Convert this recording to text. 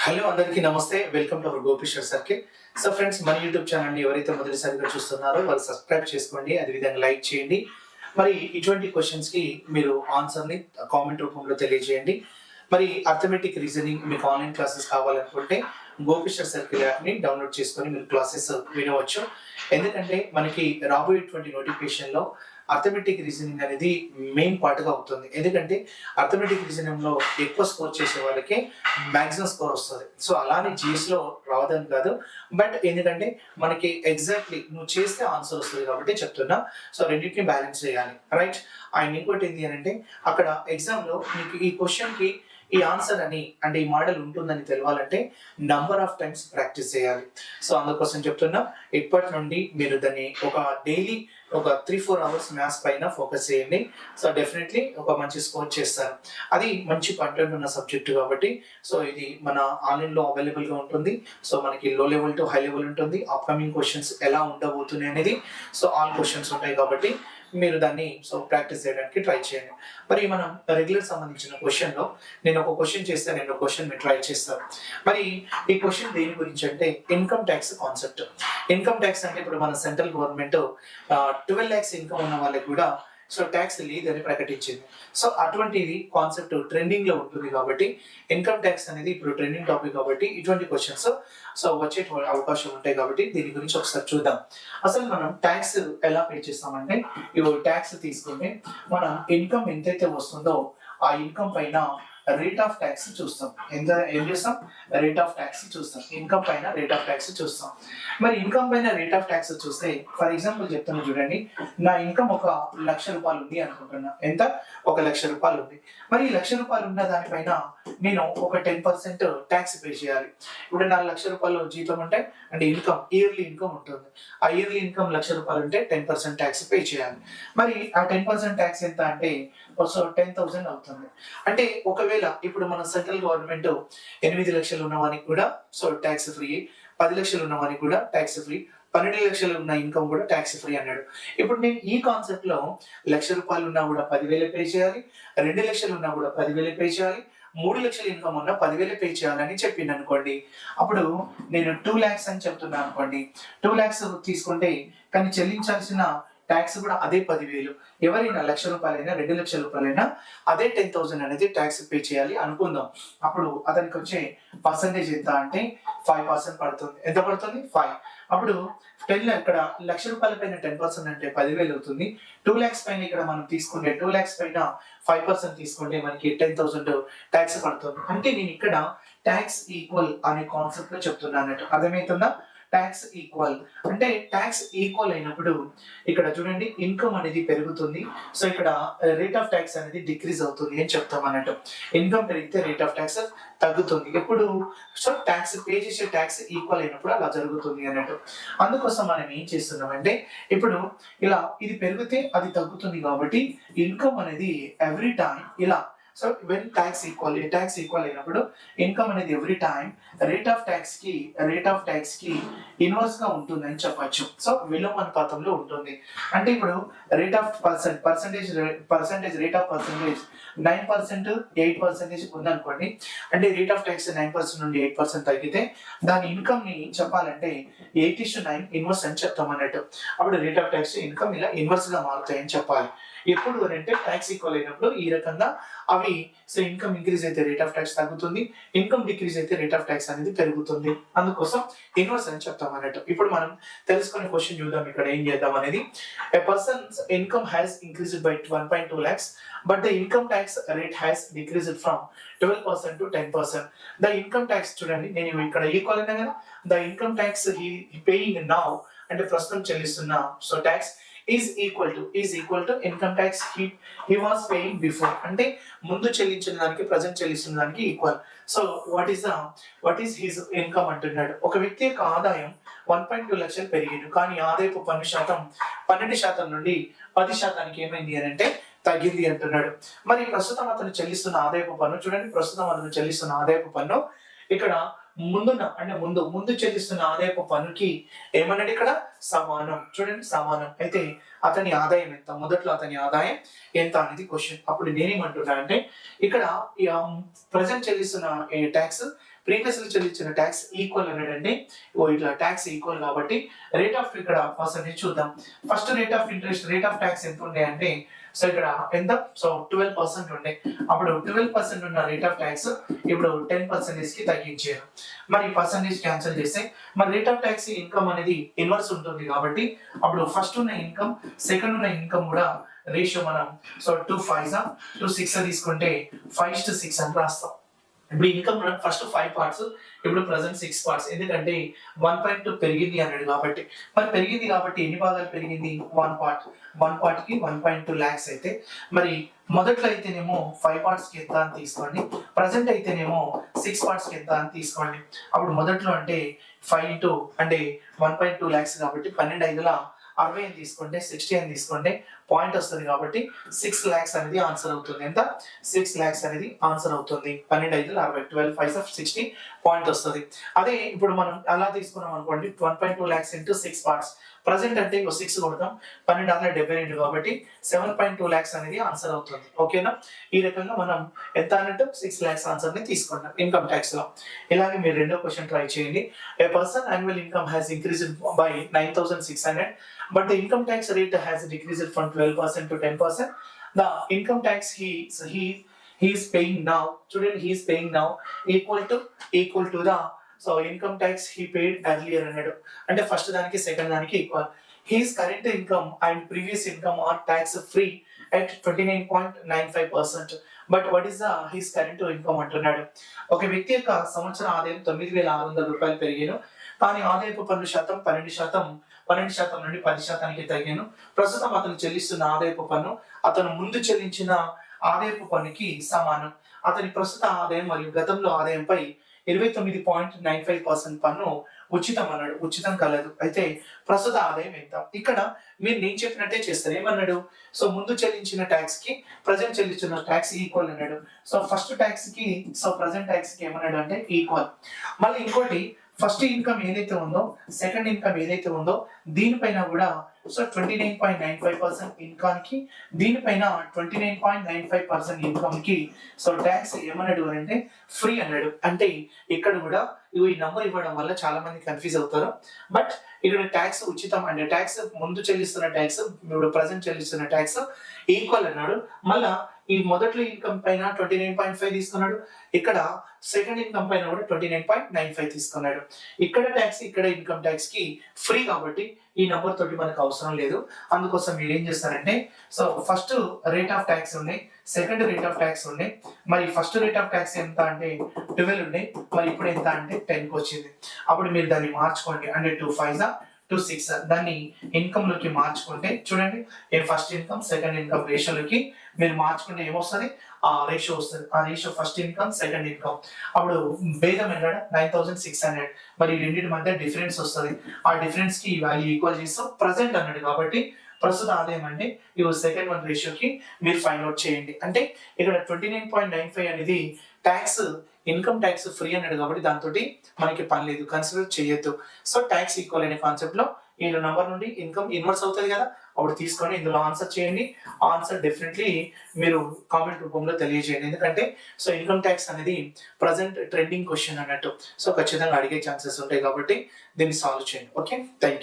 Hello అందరికీ నమస్తే. Welcome to our Gopishwar circle. So friends, మన యూట్యూబ్ ఛానల్ని ఎవరైతే మొదటిసారిగా చూస్తున్నారో వాళ్ళు సబ్స్క్రైబ్ చేసుకోండి, అదేవిధంగా లైక్ చేయండి. మరి ఇటువంటి క్వశ్చన్స్కి మీరు ఆన్సర్ని కామెంట్ రూపంలో తెలియజేయండి. మరి అర్థమెటిక్ రీజనింగ్ మీకు ఆన్లైన్ క్లాసెస్ కావాలనుకుంటే గోపిశ్వర్ సర్కిల్ యాప్ని డౌన్లోడ్ చేసుకొని మీరు క్లాసెస్ వినవచ్చు. ఎందుకంటే మనకి రాబోయేటువంటి నోటిఫికేషన్లో అర్థమెటిక్ రీజనింగ్ అనేది మెయిన్ పార్ట్గా అవుతుంది. ఎందుకంటే అర్థమెటిక్ రీజనింగ్లో ఎక్కువ స్కోర్ చేసే వాళ్ళకి మ్యాక్సిమం స్కోర్ వస్తుంది. సో అలానే జిఎస్లో రావదని కాదు, బట్ ఎందుకంటే మనకి ఎగ్జాక్ట్లీ నువ్వు చేస్తే ఆన్సర్ వస్తుంది కాబట్టి చెప్తున్నా. సో రెండింటిని బ్యాలెన్స్ చేయాలి, రైట్. అండ్ ఇంకోటి ఏంటి అని అంటే అక్కడ ఎగ్జామ్లో మీకు ఈ క్వశ్చన్కి ఈ ఆన్సర్ అని అంటే ఈ మోడల్ ఉంటుందని తెలవాలంటే నంబర్ ఆఫ్ టైమ్స్ ప్రాక్టీస్ చేయాలి. సో అందుకోసం చెప్తున్నా, ఇప్పటి నుండి మీరు దాన్ని ఒక డైలీ ఒక 3-4 అవర్స్ మ్యాథ్స్ పైన ఫోకస్ చేయండి. సో డెఫినెట్లీ ఒక మంచి స్కోర్ చేస్తారు. అది మంచి కంటెంట్ ఉన్న సబ్జెక్ట్ కాబట్టి సో ఇది మన ఆన్లైన్లో అవైలబుల్గా ఉంటుంది. సో మనకి లో లెవెల్ టు హై లెవెల్ ఉంటుంది. అప్కమింగ్ క్వశ్చన్స్ ఎలా ఉండబోతున్నాయి అనేది సో ఆల్ క్వశ్చన్స్ ఉంటాయి కాబట్టి మీరు దాన్ని సో ప్రాక్టీస్ చేయడానికి ట్రై చేయండి. మరి మనం రెగ్యులర్ సంబంధించిన క్వశ్చన్లో నేను ఒక క్వశ్చన్ చేస్తే నేను ఒక క్వశ్చన్ మీరు ట్రై చేస్తాను. మరి ఈ క్వశ్చన్ దేని గురించి అంటే income tax concept. Income tax అంటే ఇప్పుడు మన సెంట్రల్ గవర్నమెంట్ 12 lakhs ఇన్కమ్ ఉన్న వాళ్ళకి కూడా సో ట్యాక్స్ లేదని ప్రకటించింది. సో అటువంటిది కాన్సెప్ట్ ట్రెండింగ్ లో ఉంటుంది కాబట్టి ఇన్కమ్ ట్యాక్స్ అనేది ఇప్పుడు ట్రెండింగ్ టాపిక్ కాబట్టి ఇటువంటి క్వశ్చన్స్ సో వచ్చే అవకాశం ఉంటాయి కాబట్టి దీని గురించి ఒకసారి చూద్దాం. అసలు మనం ట్యాక్స్ ఎలా పే చేస్తామంటే ఇప్పుడు ట్యాక్స్ తీసుకుంటే మన ఇన్కమ్ ఎంతైతే వస్తుందో ఆ ఇన్కమ్ పైన రేట్ ఆఫ్ ట్యాక్స్ చూస్తాం. ఏం చేస్తాం? రేట్ ఆఫ్ ట్యాక్స్ చూస్తాం. ఇన్కమ్ పైన రేట్ ఆఫ్ ట్యాక్స్ చూస్తాం. మరి ఇన్కమ్ పైన రేట్ ఆఫ్ ట్యాక్స్ చూస్తే ఫర్ ఎగ్జాంపుల్ చెప్తాను చూడండి. నా ఇన్కమ్ ఒక ₹1,00,000 ఉంది అనుకుంటున్నా. ఎంత? ₹1,00,000 ఉంది. మరి ₹1,00,000 ఉన్న దానిపైన నేను ఒక 10% ట్యాక్స్ పే చేయాలి. ఇప్పుడు నా ₹1,00,000 జీతం అంటే ఇన్కమ్ ఇయర్లీ ఇన్కమ్ ఉంటుంది. ఆ ఇయర్లీ ఇన్కమ్ ₹1,00,000 అంటే 10% ట్యాక్స్ పే చేయాలి. మరి ఆ 10% ట్యాక్స్ ఎంత అంటే 10,000 అవుతుంది. అంటే ఒకవేళ ఇప్పుడు మన సెంట్రల్ గవర్నమెంట్ 8 లక్షలు ఉన్న వానికి కూడా సో ట్యాక్స్ ఫ్రీ, 10 లక్షలు ఉన్న వానికి కూడా ట్యాక్స్ ఫ్రీ, 12 లక్షలు ఉన్న ఇన్కమ్ కూడా ట్యాక్స్ ఫ్రీ అన్నాడు. ఇప్పుడు నేను ఈ కాన్సెప్ట్ లో ₹1,00,000 ఉన్నా కూడా 10,000 పే చేయాలి, 2 లక్షలు ఉన్నా కూడా 10,000 పే చేయాలి, 3 లక్షల ఇన్కమ్ ఉన్నా 10,000 పే చేయాలని చెప్పింది అనుకోండి. అప్పుడు నేను 2 lakhs అని చెప్తున్నాను అనుకోండి. 2 lakhs తీసుకుంటే కానీ చెల్లించాల్సిన ట్యాక్స్ కూడా అదే 10,000. ఎవరైనా ₹1,00,000 ₹2,00,000 అదే 10,000 అనేది ట్యాక్స్ పే చేయాలి అనుకుందాం. అప్పుడు అతనికి వచ్చే పర్సంటేజ్ ఎంత అంటే 5% పడుతుంది. ఎంత పడుతుంది? 5. అప్పుడు 10 ఇక్కడ ₹1,00,000 పైన 10% అంటే 10,000 అవుతుంది. 2 lakhs పైన ఇక్కడ మనం తీసుకుంటే 2 lakhs పైన 5% తీసుకుంటే మనకి 10,000 ట్యాక్స్ పడుతుంది. అంటే నేను ఇక్కడ ట్యాక్స్ ఈక్వల్ అనే కాన్సెప్ట్ లో చెప్తున్నాను అన్నట్టు. అర్థమవుతుందా? ట్యాక్స్ ఈక్వల్ అంటే ట్యాక్స్ ఈక్వల్ అయినప్పుడు ఇక్కడ చూడండి ఇన్కమ్ అనేది పెరుగుతుంది. సో ఇక్కడ రేట్ ఆఫ్ ట్యాక్స్ అనేది డిక్రీజ్ అవుతుంది అని చెప్తాం అన్నట్టు. ఇన్కమ్ పెరిగితే రేట్ ఆఫ్ ట్యాక్స్ తగ్గుతుంది. ఎప్పుడు? సో ట్యాక్స్ పే చేసే ట్యాక్స్ ఈక్వల్ అయినప్పుడు అలా జరుగుతుంది అన్నట్టు. అందుకోసం మనం ఏం చేస్తున్నామంటే ఇప్పుడు ఇలా ఇది పెరిగితే అది తగ్గుతుంది కాబట్టి ఇన్కమ్ అనేది ఎవ్రీ టైం ఇలా సో వెన్ ట్యాక్స్ ఈక్వల్ అయినప్పుడు ఇన్కమ్ అనేది every time rate of tax కి ఇన్వర్స్ గా ఉంటుంది అని చెప్పొచ్చు. సో విలోమానుపాతంలో ఉంటుంది. అంటే ఇప్పుడు rate of percentage rate of percentage 9%, 8% ఉందనుకోండి. అంటే రేట్ ఆఫ్ ట్యాక్స్ 9% నుండి 8% తగ్గితే దాని ఇన్కమ్ ని చెప్పాలంటే 8:9 ఇన్వర్స్ అని చెప్తాం అన్నట్టు. అప్పుడు రేట్ ఆఫ్ ట్యాక్స్ ఇన్కమ్ ఇలా ఇన్వర్స్ గా మారుతాయని చెప్పాలి. ఎప్పుడు అంటే ట్యాక్స్ ఈక్వల్ అయినప్పుడు ఈ రకంగా అవి సో ఇన్కమ్ ఇంక్రీజ్ అయితే రేట్ ఆఫ్ ట్యాక్స్ తగ్గుతుంది, ఇన్కమ్ డిక్రీజ్ అయితే రేట్ ఆఫ్ ట్యాక్స్ అనేది పెరుగుతుంది. అందుకోసం ఇన్వర్స్ అని చెప్తాం అన్నట్టు. ఇప్పుడు మనం తెలుసుకునే క్వశ్చన్ చూద్దాం. ఇక్కడ ఏం చేద్దాం అనేది a person's income has increased by 1.2 lakhs but the income tax rate has decreased from 12% to 10%. The income tax చూడండి, నేను ఇక్కడ ఈక్వల్ అయినా కదా, the income tax he paying now అంటే ప్రస్తుతం చెల్లిస్తున్న so tax is equal to income tax he was paying before. అంటే ముందు చెల్లించిన దానికి ప్రజెంట్ చెల్లిస్తున్న దానికి equal. So what is his income అంటున్నాడు. ఒక వ్యక్తి యొక్క ఆదాయం 1.2 లక్షలు పెరిగింది, కానీ ఆదాయపు పన్ను శాతం 12% నుండి 10% ఏమైంది అని అంటే తగ్గింది అంటున్నాడు. మరి ప్రస్తుతం అతను చెల్లిస్తున్న ఆదాయపు పన్ను చూడండి. ప్రస్తుతం అతను చెల్లిస్తున్న ఆదాయపు పన్ను ఇక్కడ ముందు చెల్లిస్తున్న ఆదాయపు పన్నుకి ఏమన్నాడు ఇక్కడ? సమానం. చూడండి సమానం. అయితే అతని ఆదాయం ఎంత? మొదట్లో అతని ఆదాయం ఎంత అనేది క్వశ్చన్. అప్పుడు నేనేమంటున్నా అంటే ఇక్కడ ప్రజెంట్ చెల్లిస్తున్న ట్యాక్స్ ప్రీవియస్లీ చెల్లించిన ట్యాక్స్ ఈక్వల్ అన్నాడండి. ఇట్లా ట్యాక్స్ ఈక్వల్ కాబట్టి రేట్ ఆఫ్ ఇక్కడ పర్సంటేజ్ చూద్దాం. First rate of interest, rate of tax ఎంత ఉండే అంటే సో ఇక్కడ ఎంత, సో 12% ఉండే. అప్పుడు 12% ఉన్న రేట్ ఆఫ్ ట్యాక్స్ ఇప్పుడు 10% కి తగ్గించారు. మరి పర్సంటేజ్ క్యాన్సిల్ చేస్తే మరి రేట్ ఆఫ్ ట్యాక్స్ ఇన్కమ్ అనేది ఇన్వర్స్ ఉంటుంది కాబట్టి అప్పుడు ఫస్ట్ ఉన్న ఇన్కమ్ సెకండ్ ఉన్న ఇన్కమ్ కూడా రేషియో మనం సో 2 6 తీసుకుంటే 5:6 అని రాస్తాం. ఇప్పుడు ఇన్కమ్ ఫస్ట్ 5 పార్ట్స్, ఇప్పుడు ప్రజెంట్ 6 పార్ట్స్. ఎందుకంటే 1.2 పెరిగింది అన్నాడు కాబట్టి. మరి పెరిగింది కాబట్టి ఎన్ని భాగాలు పెరిగింది? 1 పార్ట్ కి 1.2 lakhs అయితే మరి మొదట్లో అయితేనేమో 5 పార్ట్స్ కి ఎంత అని తీసుకోండి, ప్రజెంట్ అయితేనేమో 6 పార్ట్స్ కి ఎంత అని తీసుకోండి. అప్పుడు మొదట్లో అంటే 5 into అంటే 1.2 lakhs కాబట్టి 12 60 అని తీసుకుంటే 60 అని తీసుకుంటే పాయింట్ వస్తుంది కాబట్టి 6 lakhs అనేది ఆన్సర్ అవుతుంది. ఎంత? 6 lakhs అనేది ఆన్సర్ అవుతుంది. 12 60 12 5 60 పాయింట్ వస్తుంది. అదే ఇప్పుడు మనం అలా తీసుకున్నాం అనుకోండి, 1.2 lakhs into 6 parts. ప్రజెంట్ అంటే 6 కొడతాం, 12 72 కాబట్టి 7.2 lakhs అనేది ఆన్సర్ అవుతుంది. ఓకేనా? ఈ రకంగా మనం ఎంత అన్నట్టు 6 lakhs ఆన్సర్ ని తీసుకున్నాం ఇన్కమ్ ట్యాక్స్ లో. ఇలాగే మీరు రెండో క్వశ్చన్ ట్రై చేయండి. A person annual income has increased by 9600 but the income tax rate has decreased from 12% to 10%. The income tax he is paying now, student, he is paying now equal to the so income tax he paid earlier అన్నాడు. అంటే first దానికి second దానికి equal. His current income and previous income are tax free at 29.95%. But what is his current income అంటున్నాడు. ఒక వ్యక్తి యొక్క సంవత్సర ఆదాయం 9600 రూపాయలు పెరిగాను, కానీ ఆదాయపు పన్ను శాతం 12% నుండి 10% తగ్గాను. ప్రస్తుతం అతను చెల్లిస్తున్న ఆదాయపు పన్ను అతను ముందు చెల్లించిన ఆదాయపు పన్నుకి సమానం. అతని ప్రస్తుత ఆదాయం మరియు గతంలో ఆదాయంపై 29.95% పన్ను ఉచితం అన్నాడు. ఉచితం కలదు. అయితే ప్రస్తుత ఆదాయం ఎంత? ఇక్కడ మీరు నేను చెప్పినట్టే చేస్తారు. ఏమన్నాడు? సో ముందు చెల్లించిన ట్యాక్స్ కి ప్రజెంట్ చెల్లించిన ట్యాక్స్ ఈక్వల్ అన్నాడు. సో ఫస్ట్ ట్యాక్స్ కి సో ప్రజెంట్ ట్యాక్స్ కి ఏమన్నాడు అంటే ఈక్వల్. మళ్ళీ ఇంకోటి, ఫస్ట్ ఇన్కమ్ ఏదైతే ఉందో సెకండ్ ఇన్కమ్ ఏదైతే ఉందో దీనిపైన కూడా సో 29.95% ఇన్కమ్ కి దీనిపైన 29.95% ఇన్కమ్ కి సో ట్యాక్స్ ఏమన్నాడు అంటే ఫ్రీ అన్నాడు. అంటే ఇక్కడ కూడా ఈ నంబర్ ఇవ్వడం వల్ల చాలా మంది కన్ఫ్యూజ్ అవుతారు. బట్ ఇక్కడ ట్యాక్స్ ఉచితం అంటే ట్యాక్స్ ముందు చెల్లిస్తున్న ట్యాక్స్ ఇప్పుడు ప్రజెంట్ చెల్లిస్తున్న ట్యాక్స్ ఈక్వల్ అన్నాడు. మళ్ళా ఈ మొదట్లో ఇన్కమ్ పైన 29.5 తీసుకున్నాడు, ఇక్కడ సెకండ్ ఇన్కమ్ పైన కూడా 29.95 తీసుకున్నాడు. ఇక్కడ ట్యాక్స్ ఇక్కడ ఇన్కమ్ ట్యాక్స్ కి ఫ్రీ కాబట్టి ఈ నంబర్ తోటి మనకు అవసరం లేదు. అందుకోసం మీరు ఏం చేస్తారంటే so first rate of tax ఉన్నాయి, సెకండ్ రేట్ ఆఫ్ ట్యాక్స్ ఉన్నాయి. మరి ఫస్ట్ రేట్ ఆఫ్ ట్యాక్స్ ఎంత అంటే 12 ఉన్నాయి, మరి ఇప్పుడు ఎంత అంటే 10 కి వచ్చింది. అప్పుడు మీరు దాన్ని మార్చుకోండి. అంటే 2 5 2 6 దాన్ని ఇన్కమ్ లోకి మార్చుకుంటే చూడండి, ఫస్ట్ ఇన్కమ్ సెకండ్ ఇన్కమ్ రేషియోలోకి మీరు మార్చుకుంటే ఏమొస్తుంది? ఆ రేషియో వస్తుంది. ఆ ratio first income second income. అప్పుడు భేదం ఏంటంటే 9600. మరి రెండింటి మధ్య డిఫరెన్స్ వస్తుంది. ఆ డిఫరెన్స్ కి వాల్యూ ఈక్వల్ చేస్తాం. ప్రజెంట్ అన్నాడు కాబట్టి ప్రస్తుత ఆదాయం అంటే ఇవి సెకండ్ వన్ రేషియోకి మీరు ఫైండ్ అవుట్ చేయండి. అంటే ఇక్కడ 29.95 అనేది ట్యాక్స్ ఇన్కమ్ ట్యాక్స్ ఫ్రీ అన్నాడు కాబట్టి దాంతో మనకి పని లేదు, కన్సిడర్ చేయొద్దు. సో ట్యాక్స్ ఈక్వల్ అనే కాన్సెప్ట్ లో ఈ నంబర్ నుండి ఇన్కమ్ ఇన్వర్స్ అవుతుంది కదా, అప్పుడు తీసుకొని ఇందులో ఆన్సర్ చేయండి. ఆన్సర్ డెఫినెట్లీ మీరు కామెంట్ రూపంలో తెలియజేయండి. ఎందుకంటే సో ఇన్కమ్ ట్యాక్స్ అనేది ప్రజెంట్ ట్రెండింగ్ క్వశ్చన్ అన్నట్టు, సో ఖచ్చితంగా అడిగే ఛాన్సెస్ ఉంటాయి కాబట్టి దీన్ని సాల్వ్ చేయండి. Okay, thank you.